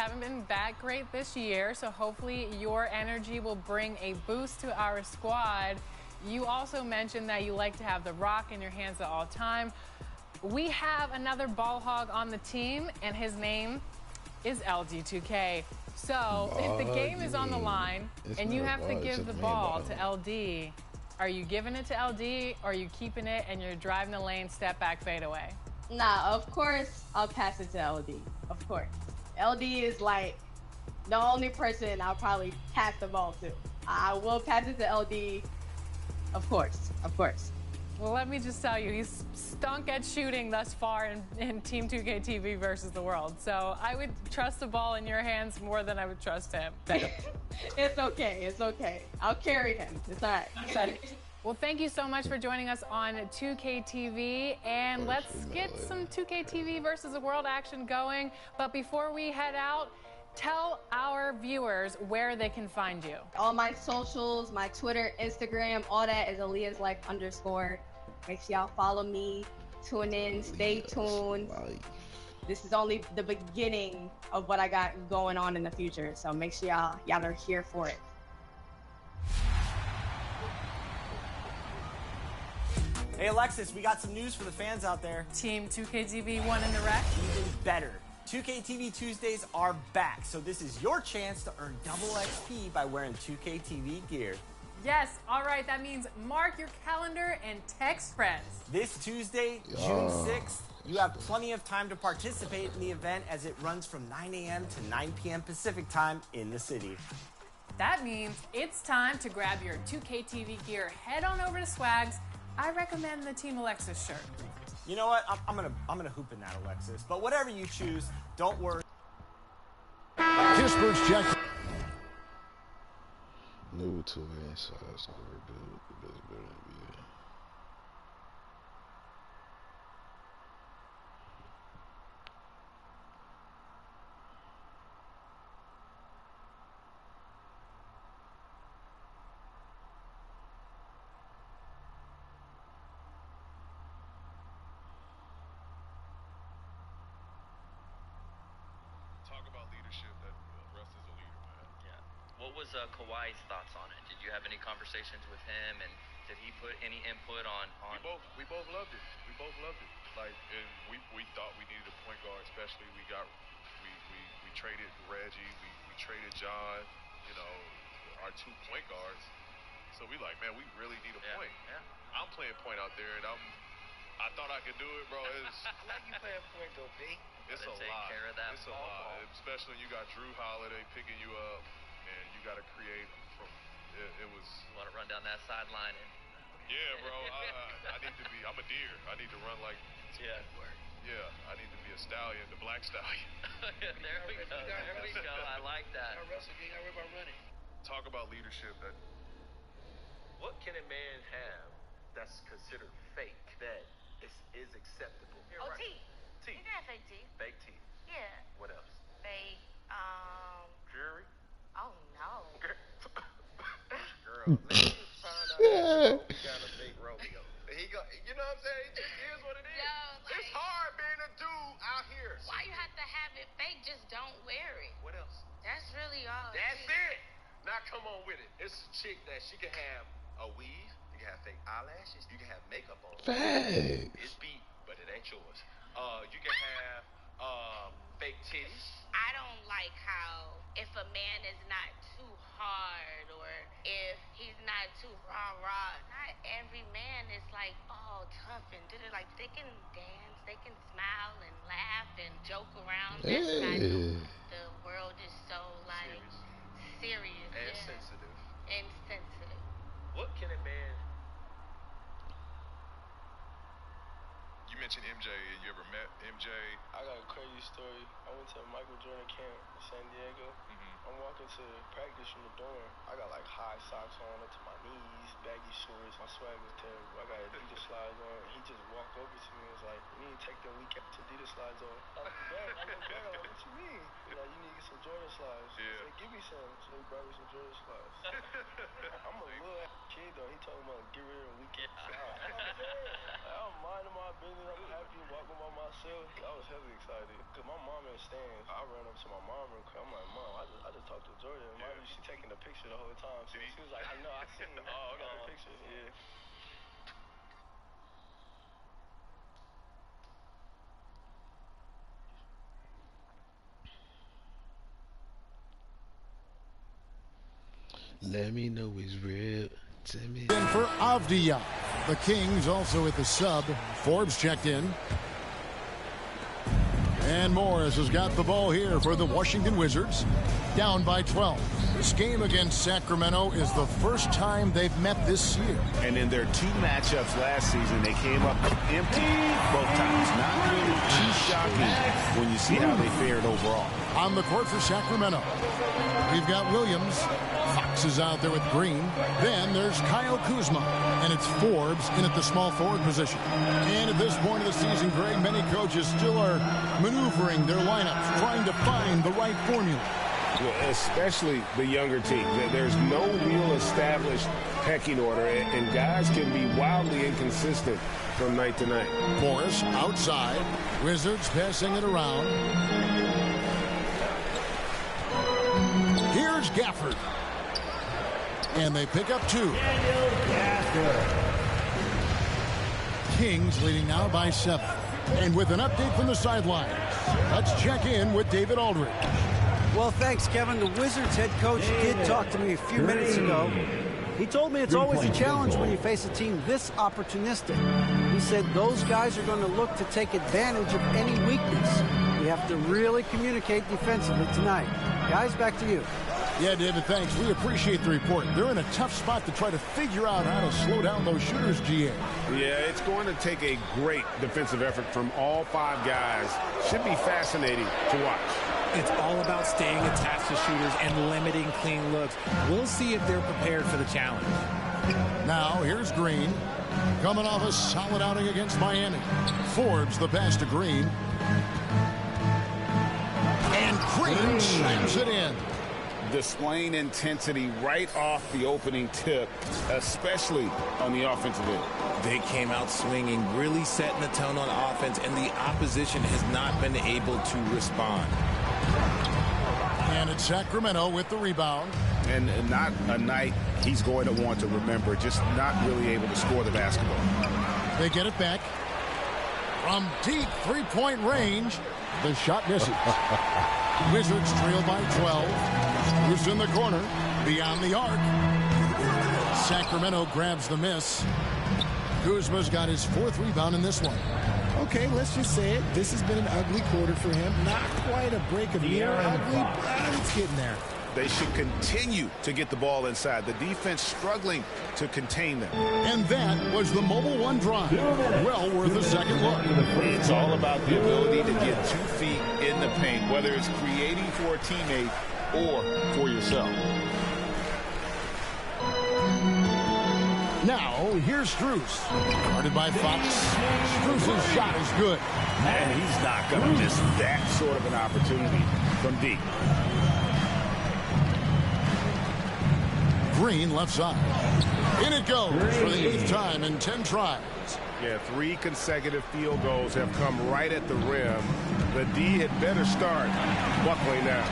haven't been that great this year, so hopefully your energy will bring a boost to our squad. You also mentioned that you like to have the rock in your hands at all time. We have another ball hog on the team, and his name is LD2K. So if the game is on the line and you have to give the ball to LD, are you giving it to LD, or are you keeping it and you're driving the lane, step back, fade away? Nah, of course I'll pass it to LD. Of course. LD is like the only person I'll probably pass the ball to. I will pass it to LD. Of course. Of course. Well, let me just tell you, he's stunk at shooting thus far in Team 2K TV versus the world. So I would trust the ball in your hands more than I would trust him. It's okay. It's okay. I'll carry him. It's all right. Well, thank you so much for joining us on 2K TV, and let's get some 2K TV versus the world action going. But before we head out, tell our viewers where they can find you. All my socials, my Twitter, Instagram, all that is @AliasLife_. Make sure y'all follow me, tune in, stay tuned. This is only the beginning of what I got going on in the future, so make sure y'all are here for it. Hey Alexis, we got some news for the fans out there. Team 2K TV won in the wreck. Even better. 2K TV Tuesdays are back, so this is your chance to earn double XP by wearing 2K TV gear. Yes, all right, that means mark your calendar and text friends. This Tuesday, June 6th, you have plenty of time to participate in the event as it runs from 9 a.m. to 9 p.m. Pacific time in the city. That means it's time to grab your 2K TV gear. Head on over to Swags. I recommend the Team Alexis shirt. You know what? I'm gonna hoop in that, Alexis. But whatever you choose, don't worry. Pittsburgh's Jack. New to it inside, so we're good. The best better NBA. Talk about leadership. That Russ is a leader, man. Yeah. What was Kawhi's thoughts on it? Did you have any conversations with him, and did he put any input on? We both loved it. We both loved it. Like, and we thought we needed a point guard, especially we traded Reggie, we traded John, you know, our 2 point guards. So we like, man, we really need a point. Yeah. I'm playing point out there, and I thought I could do it, bro. I like you playing point though, B. It's a lot. Care of that it's a lot, especially when you got Drew Holiday picking you up, and you got to create from. It was. You want to run down that sideline and. Yeah, bro. I need to be. I'm a deer. I need to run like. Yeah. Yeah. I need to be a stallion, the black stallion. There we go. There we go. I like that. Talk about leadership. What can a man have that's considered fake that is acceptable? Oh, right. teeth. Teeth. You can have fake teeth. Fake teeth. Yeah. What else? Fake, Jewelry. oh no. Girl, let me find out that we got a fake Romeo. You know what I'm saying? It just is what it is. Yo, like, it's hard being a dude out here. Why you have to have it fake? Just don't wear it. What else? That's really all. That's it. Now come on with it. It's a chick that she can have a weave, you can have fake eyelashes, you can have makeup on. Facts. It's beat, but it ain't yours. You can have fake titties. I don't like how if a man is not too hard or if he's not too rah-rah, not every man is like all tough and did it. Like they can dance, they can smile and laugh and joke around. That's not the world is so like serious And sensitive. and sensitive. What can a man? You mentioned MJ. You ever met MJ? I got a crazy story. I went to a Michael Jordan camp in San Diego. I'm walking to practice from the dorm. I got like high socks on up to my knees, baggy shorts. My swag was terrible. I got Adidas slides on. He just walked over to me and was like, "You need to take them weekend Adidas slides off." I was like, "Bro, what you mean?" He's like, "You need to get some Jordan slides." Yeah. I said, "Give me some." So he brought me some Jordan slides. I'm a little kid though. He told me about get rid of weekend slides. You know what I'm saying? Like, I'm minding my business. I'm happy walking by myself. I was heavily excited because my mom in the stands. I ran up to my mom real quick. I'm like, Mom, I just talked to Jordan. Mom, she taking the picture the whole time. So she was like, I know, I seen it. I got a picture. Yeah. Let me know it's real. Tell me. In for Avdia. The Kings also at the sub. Forbes checked in. And Morris has got the ball here for the Washington Wizards. Down by 12. This game against Sacramento is the first time they've met this year. And in their 2 matchups last season, they came up empty both times. Not really too shocking when you see how they fared overall. On the court for Sacramento, we've got Williams. Fox is out there with Green. Then there's Kyle Kuzma. And it's Forbes in at the small forward position. And at this point of the season, Greg, many coaches still are maneuvering their lineups, trying to find the right formula. Well, especially the younger team. There's no real established pecking order, and guys can be wildly inconsistent from night to night. Morris outside. Wizards passing it around. Here's Gafford. And they pick up 2. Kings leading now by 7. And with an update from the sidelines, let's check in with David Aldridge. Well, thanks, Kevin. The Wizards head coach did talk to me a few minutes ago. He told me it's always a challenge when you face a team this opportunistic. He said those guys are going to look to take advantage of any weakness. We have to really communicate defensively tonight. Guys, back to you. Yeah, David, thanks. We appreciate the report. They're in a tough spot to try to figure out how to slow down those shooters, GA. Yeah, it's going to take a great defensive effort from all 5 guys. Should be fascinating to watch. It's all about staying attached to shooters and limiting clean looks. We'll see if they're prepared for the challenge. Now, here's Green. Coming off a solid outing against Miami. Forbes the pass to Green. And Green slams it in. Displaying intensity right off the opening tip, especially on the offensive end. They came out swinging, really setting the tone on offense, and the opposition has not been able to respond. And it's Sacramento with the rebound. And not a night he's going to want to remember, just not really able to score the basketball. They get it back. From deep three-point range, the shot misses. Wizards trail by 12. Who's in the corner, beyond the arc. Sacramento grabs the miss. Kuzma's got his 4th rebound in this one. Okay, let's just say it. This has been an ugly quarter for him. Not quite a break of near ugly, but it's getting there. They should continue to get the ball inside. The defense struggling to contain them. And that was the Mobile One drive. Well worth a second look. It's all about the ability to get 2 feet in the paint, whether it's creating for a teammate or for yourself. Now, here's Strus. Guarded by Fox. Strus's shot is good. And he's not going to miss that sort of an opportunity from deep. Green left side. In it goes for the 8th time in 10 tries. Yeah, 3 consecutive field goals have come right at the rim. The D had better start buckling now.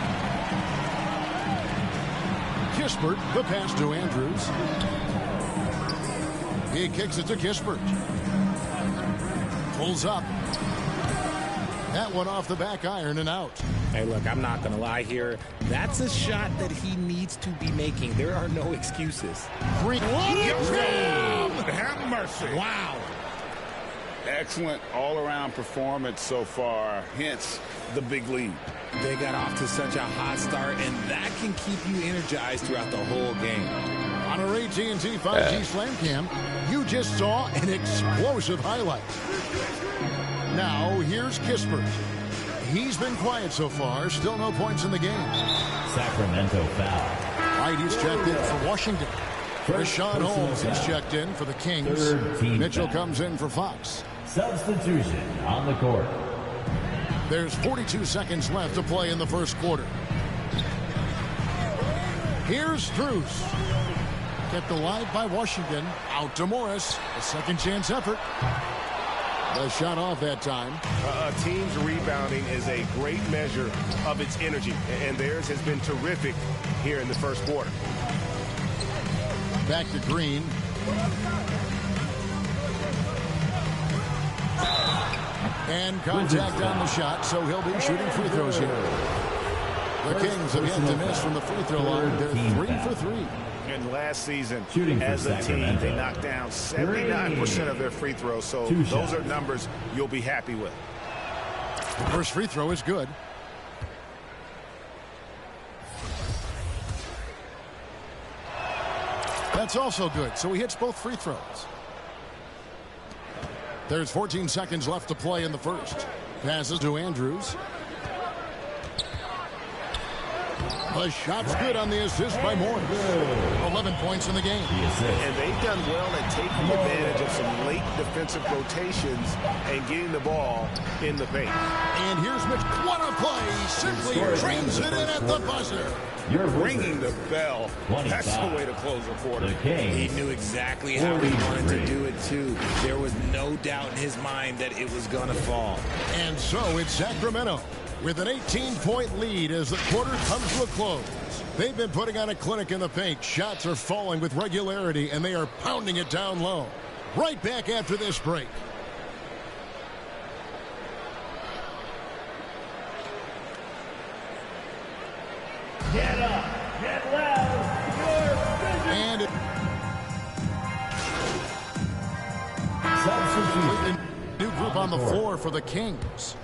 Kispert, the pass to Andrews. He kicks it to Kispert. Pulls up. That one off the back iron and out. Hey, look, I'm not going to lie here. That's a shot that he needs to be making. There are no excuses. Green. Have mercy. Wow. Excellent all-around performance so far, hence the big lead. They got off to such a hot start, and that can keep you energized throughout the whole game. On our AT&T 5G Slam Cam, you just saw an explosive highlight. Now, here's Kispert. He's been quiet so far. Still no points in the game. Sacramento foul. Heidi's checked in for Washington. Rashawn Holmes, he's checked in for the Kings. Mitchell comes in for Fox. Substitution on the court. There's 42 seconds left to play in the first quarter. Here's Strus. Kept alive by Washington. Out to Morris. A second chance effort. The shot off that time. A team's rebounding is a great measure of its energy, and theirs has been terrific here in the first quarter. Back to Green. And contact on the shot, so he'll be shooting free throws here. The Kings have yet to miss from the free throw line. They're 3 for 3. And last season, Shooting as a team, Sacramento. they knocked down 79% of their free throws, so those are numbers you'll be happy with. The first free throw is good. That's also good, so he hits both free throws. There's 14 seconds left to play in the first. Passes to Andrews. The shot's good on the assist by Morris. 11 points in the game. And they've done well at taking advantage of some late defensive rotations and getting the ball in the paint. And here's Mitch. What a play. Simply trains it in at the buzzer. You're ringing the bell. That's the way to close a quarter. He knew exactly how he wanted to do it, too. There was no doubt in his mind that it was going to fall. And so it's Sacramento with an 18-point lead as the quarter comes to a close. They've been putting on a clinic in the paint. Shots are falling with regularity, and they are pounding it down low. Right back after this break. Get up, get loud, and substitution. New group on the floor for the Kings.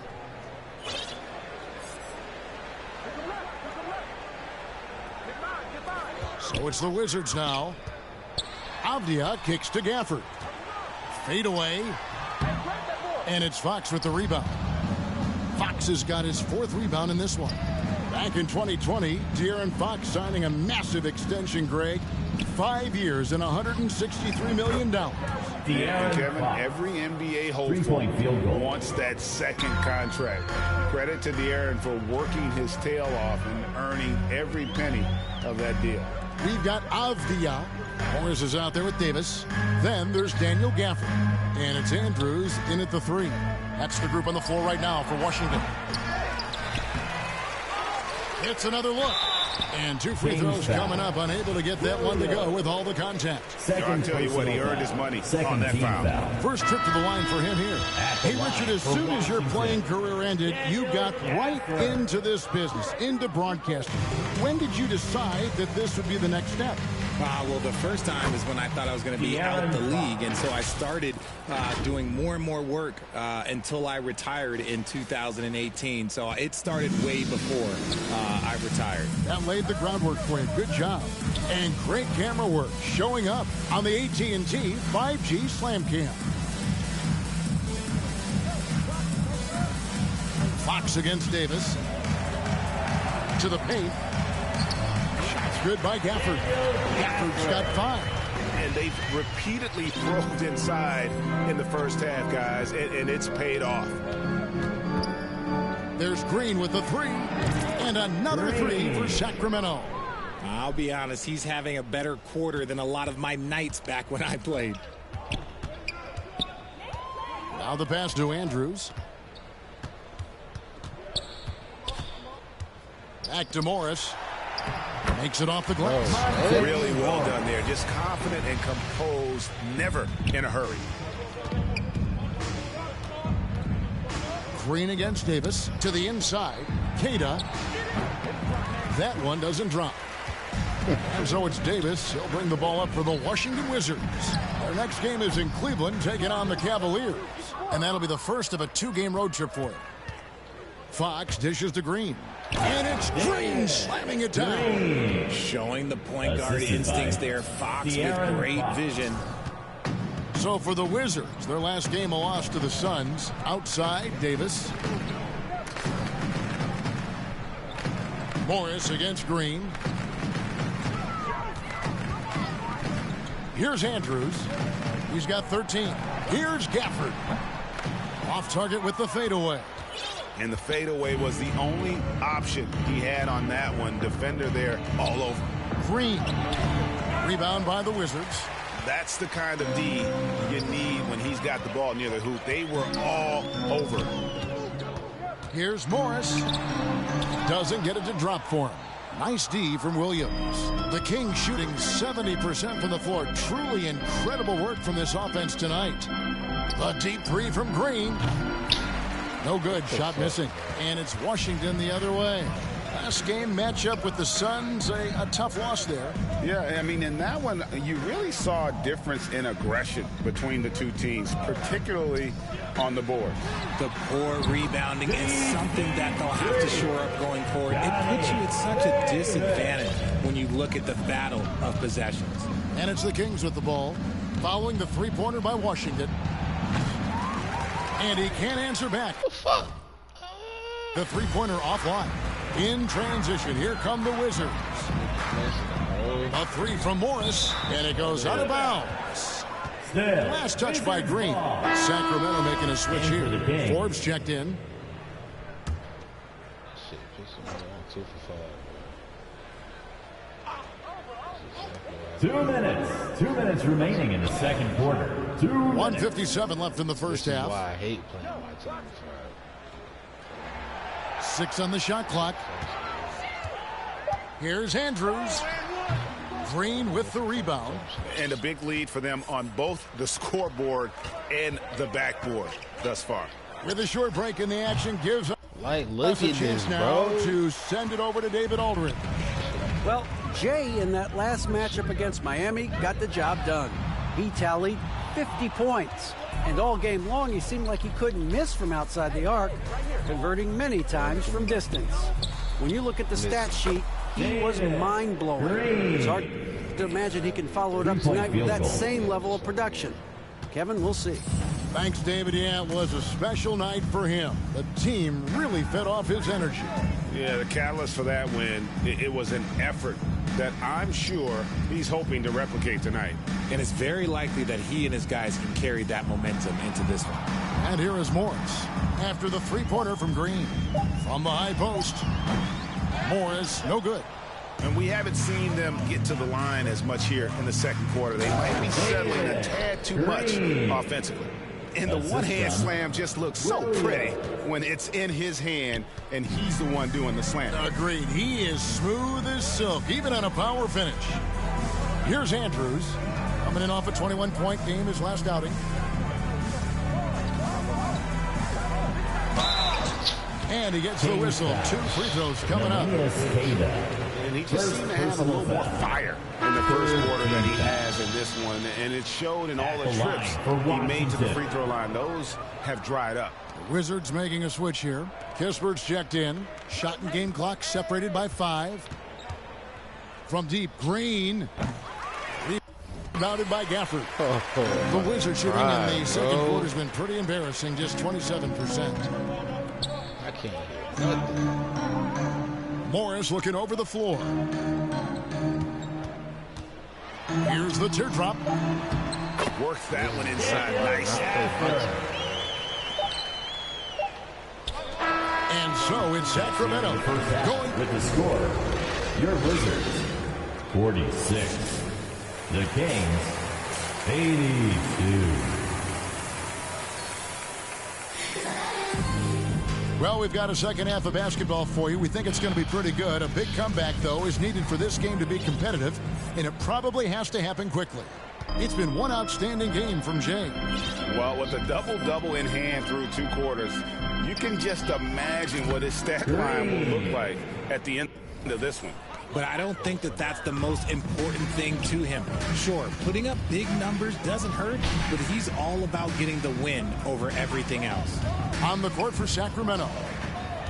So it's the Wizards now. Avdia kicks to Gafford. Fade away. And it's Fox with the rebound. Fox has got his 4th rebound in this one. Back in 2020, De'Aaron Fox signing a massive extension, Greg. 5 years and $163 million. And Kevin, every NBA hopeful wants that second contract. Credit to De'Aaron for working his tail off and earning every penny of that deal. We've got Avdia. Morris is out there with Davis. Then there's Daniel Gafford. And it's Andrews in at the 3. That's the group on the floor right now for Washington. It's another look. And 2 free throws coming up. Unable to get that one to go with all the contact. I'll tell you what, he earned his money on that foul. First trip to the line for him here. Hey, Richard, as soon as your playing career ended, you got right into this business, into broadcasting. When did you decide that this would be the next step? Well, the first time is when I thought I was going to be out the league, and so I started doing more and more work until I retired in 2018. So it started way before I retired. That laid the groundwork for you. Good job. And great camera work showing up on the AT&T 5G Slam Cam. Fox against Davis. To the paint. Good by Gafford. Gafford's got 5. And they've repeatedly probed inside in the first half, guys, and it's paid off. There's Green with the 3. And another 3 for Sacramento. I'll be honest, he's having a better quarter than a lot of my nights back when I played. Now the pass to Andrews. Back to Morris. Makes it off the glass. Really well done there. Just confident and composed, never in a hurry. Green against Davis to the inside. Queta. That one doesn't drop. And so it's Davis. He'll bring the ball up for the Washington Wizards. Their next game is in Cleveland, taking on the Cavaliers. And that'll be the first of a 2-game road trip for him. Fox dishes to Green. And it's Green slamming it down. Showing the point guard instincts there. Fox with great vision. So for the Wizards, their last game a loss to the Suns. Outside, Davis. Morris against Green. Here's Andrews. He's got 13. Here's Gafford. Off target with the fadeaway. And the fadeaway was the only option he had on that one. Defender there all over. Green. Rebound by the Wizards. That's the kind of D you need when he's got the ball near the hoop. They were all over. Here's Morris. Doesn't get it to drop for him. Nice D from Williams. The Kings shooting 70% from the floor. Truly incredible work from this offense tonight. The deep three from Green. No good. Shot missing. And it's Washington the other way. Last game matchup with the Suns, a tough loss there. Yeah, I mean, in that one, you really saw a difference in aggression between the two teams, particularly on the board. The poor rebounding is something that they'll have to shore up going forward. It puts you at such a disadvantage when you look at the battle of possessions. And it's the Kings with the ball, following the three-pointer by Washington. And he can't answer back. The three-pointer offline. In transition, here come the Wizards. A three from Morris, and it goes out of bounds. Last touch by Green. Sacramento making a switch here. Forbes checked in. 2 minutes. 2 minutes remaining in the second quarter. 1:57 left in the first half. Why I hate playing my time. 6 on the shot clock. Here's Andrews. Green with the rebound. And a big lead for them on both the scoreboard and the backboard thus far. With a short break in the action, gives look us a at chance this, now bro. to send it over to David Aldridge. Well, Jay in that last matchup against Miami got the job done. He tallied 50 points. And all game long, he seemed like he couldn't miss from outside the arc, converting many times from distance. When you look at the stat sheet, he was mind-blowing. It's hard to imagine he can follow it up tonight with that same level of production. Kevin, we'll see. Thanks, David. Yeah, it was a special night for him. The team really fed off his energy. Yeah, the catalyst for that win, it was an effort that I'm sure he's hoping to replicate tonight. And it's very likely that he and his guys can carry that momentum into this one. And here is Morris after the three-pointer from Green. From the high post. Morris, no good. And we haven't seen them get to the line as much here in the second quarter. They might be settling a tad too much offensively. And the one-hand slam just looks so pretty when it's in his hand and he's the one doing the slam. Agreed. He is smooth as silk, even on a power finish. Here's Andrews, coming in off a 21-point game his last outing. And he gets the whistle. 2 free throws coming up. And he just seemed to have a little more fire in the first quarter than he has in this one. And it showed in all the trips he made to the free throw line. Those have dried up. The Wizards making a switch here. Kispert's checked in. Shot and game clock separated by 5. From deep, Green. Rebounded by Gafford. The Wizards shooting in the second quarter has been pretty embarrassing, just 27%. I can't hear nothing. Morris looking over the floor. Here's the teardrop. Works that one inside. Nice. And so it's Sacramento going with the score. Your Wizards 46. The Kings 82. Well, we've got a second half of basketball for you. We think it's going to be pretty good. A big comeback, though, is needed for this game to be competitive, and it probably has to happen quickly. It's been one outstanding game from Jay. Well, with a double-double in hand through 2 quarters, you can just imagine what his stat line will look like at the end of this one. But I don't think that that's the most important thing to him. Sure, putting up big numbers doesn't hurt, but he's all about getting the win over everything else. On the court for Sacramento,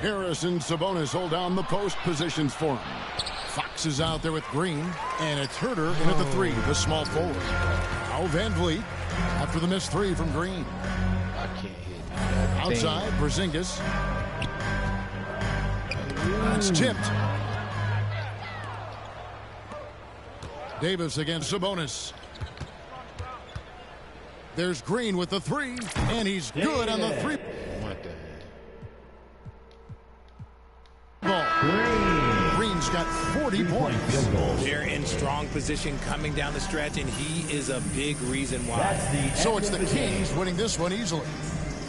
Harris and Sabonis hold down the post positions for him. Fox is out there with Green, and it's Herter in at the 3, the small forward. Now Van Vliet after the missed 3 from Green. I can't hit that. Outside, Porzingis. It's tipped. Davis against Sabonis. There's Green with the 3, and he's good on the 3. Ball. Green's just got 40 points. They're in strong position coming down the stretch, and he is a big reason why. So it's the Kings winning this one easily.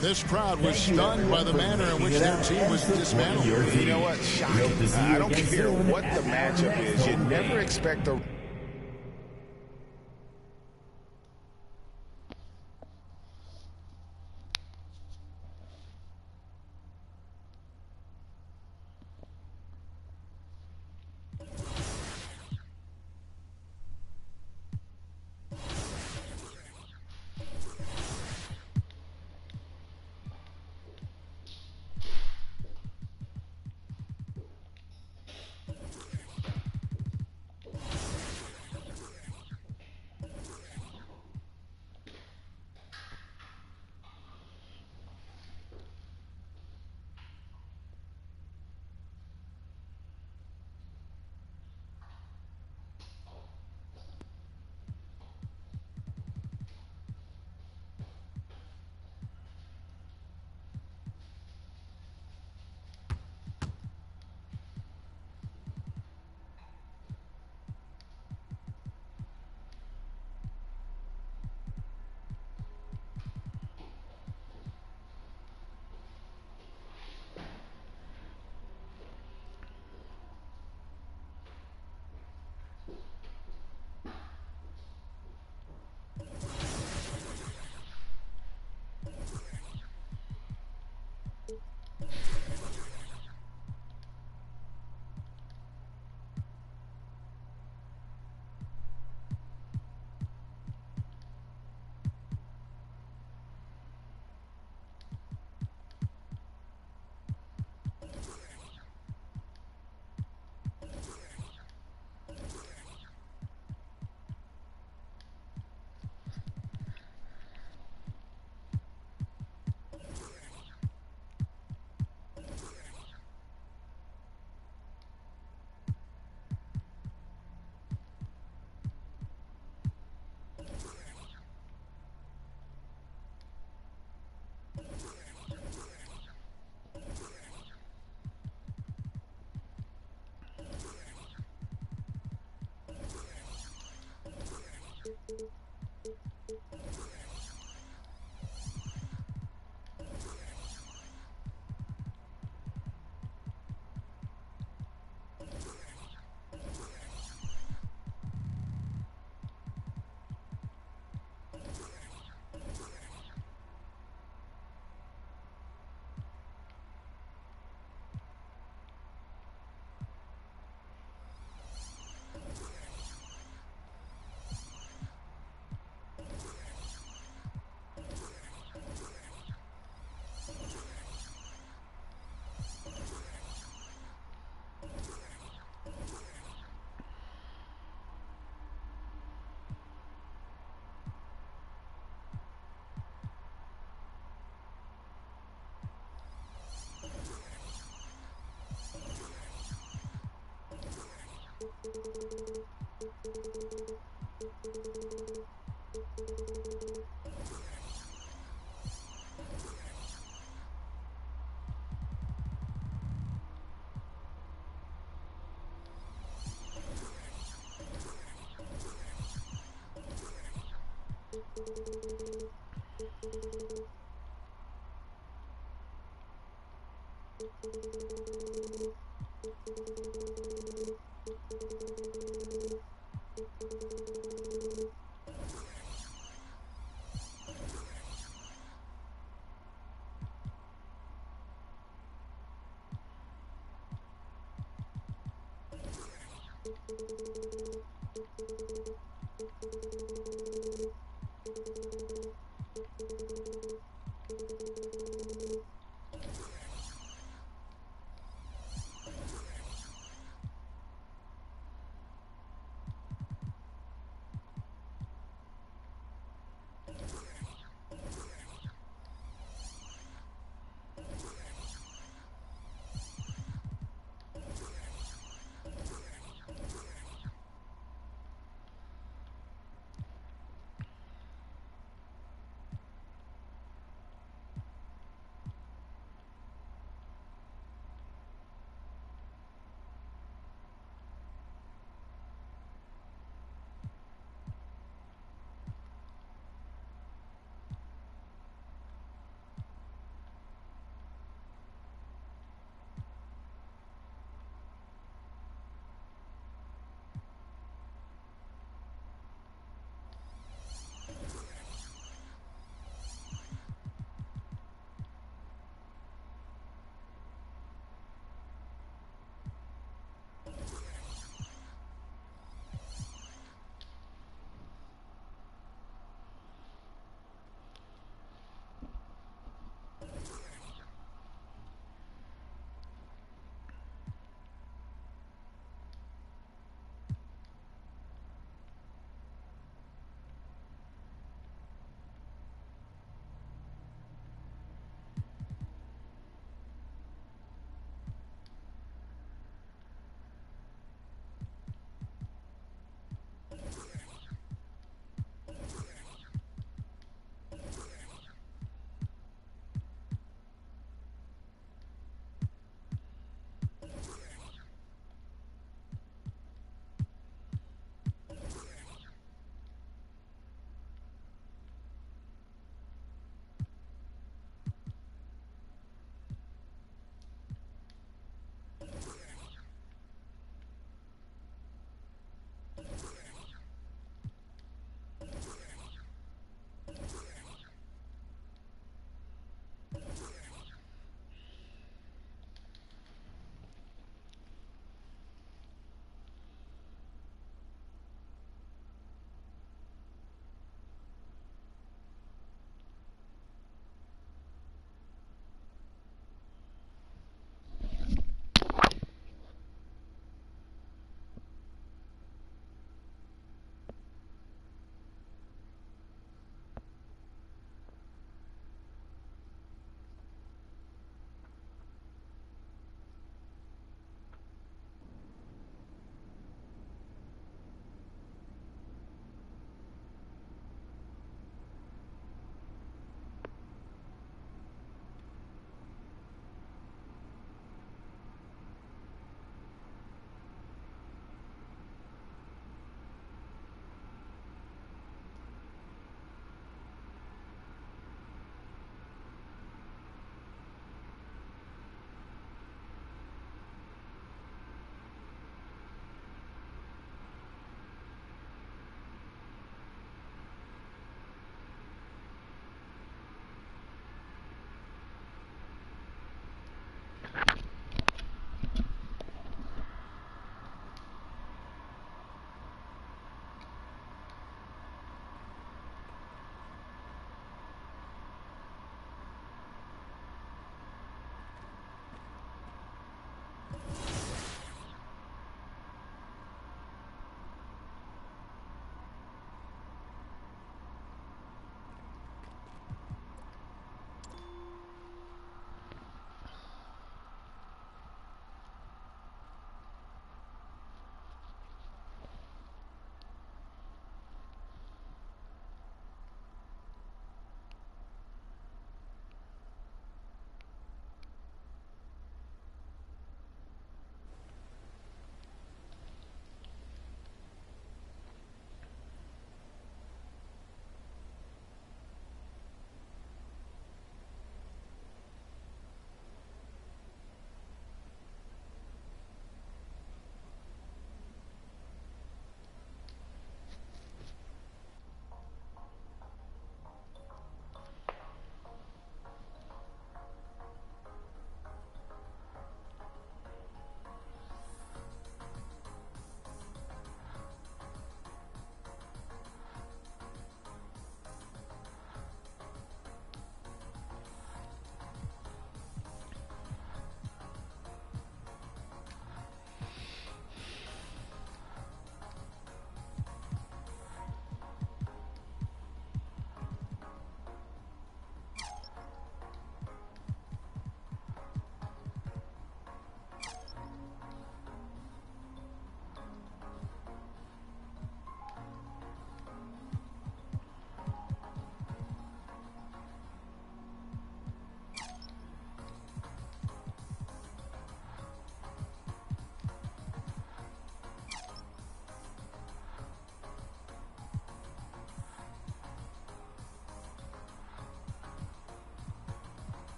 This crowd was stunned by the manner in which their team was dismantled. You know what? Shocking. I don't care what the matchup is. You never expect the...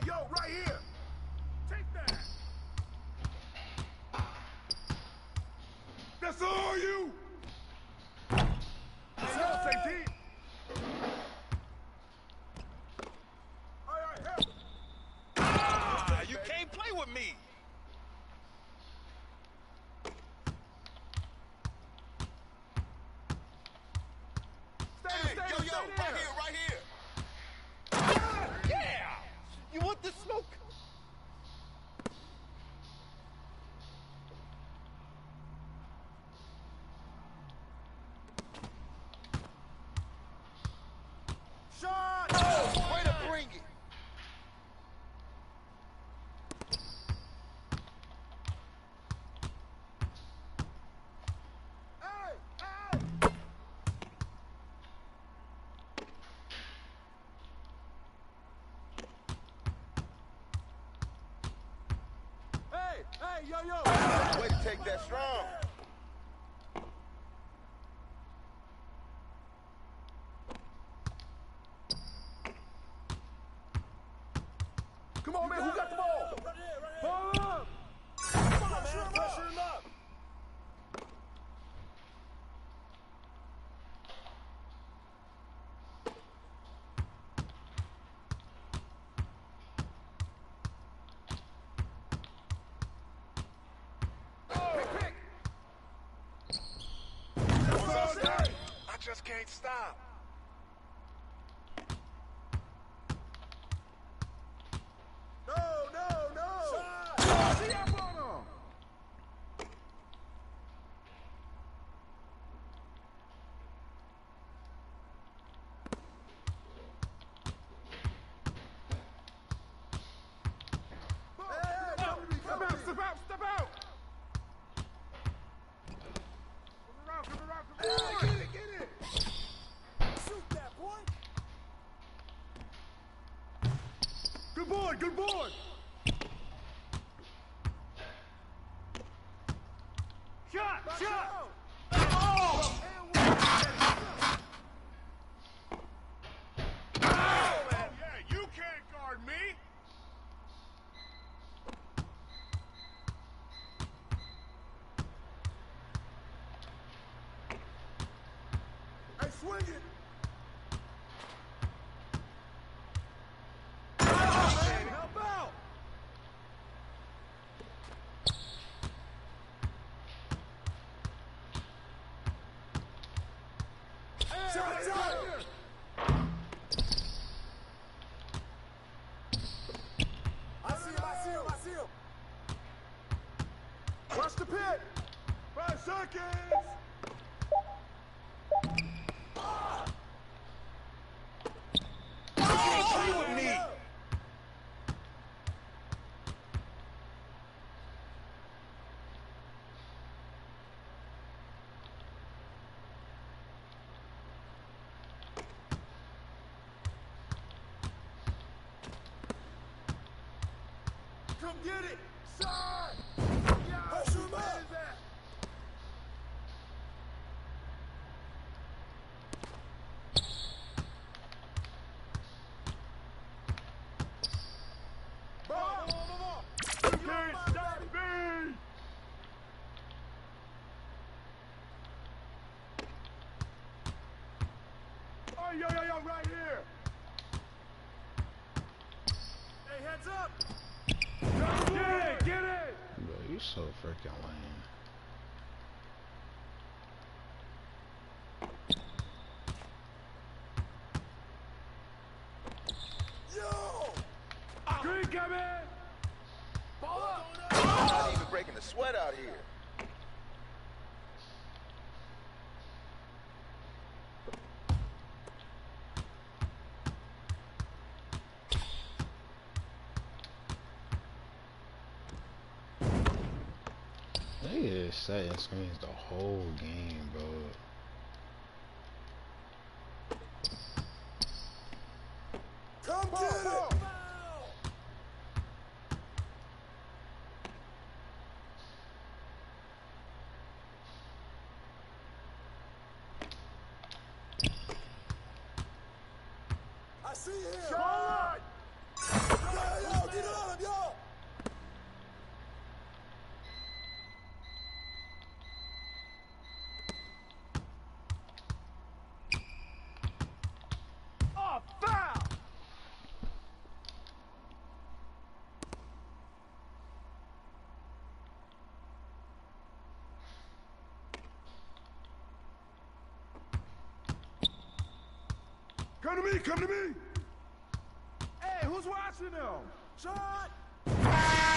yo, right here. Take that. That's all you. Let's go, safety. All right, help. Ah, you can't play with me. Stay there. Right here. Yeah! You want the smoke? Shot! Oh, way to bring it. Hey, yo. Way to take that strong. Come on, man, who got the ball? Ball up! Come on, man, pressure him up. Pick. I just can't stop. No. See up on him. Step out. Come around. Get it. Shoot that, boy. Good boy. Shot. Oh! Yeah, you can't guard me. Hey, swing it. Help out. Shot. I see him. Watch the pit. 5 seconds. Play with me. Come get it. Shot. Push him up. Ball. You can't stop me. Oh, yo, right here. Hey, heads up. Get it. Bro, you so freaking lame. Yo. Green coming. Ball up. Not even breaking the sweat out here. They is setting screens the whole game, bro. Come get it. I see him. Shot. Come to me, come to me. Hey, who's watching them? Shot.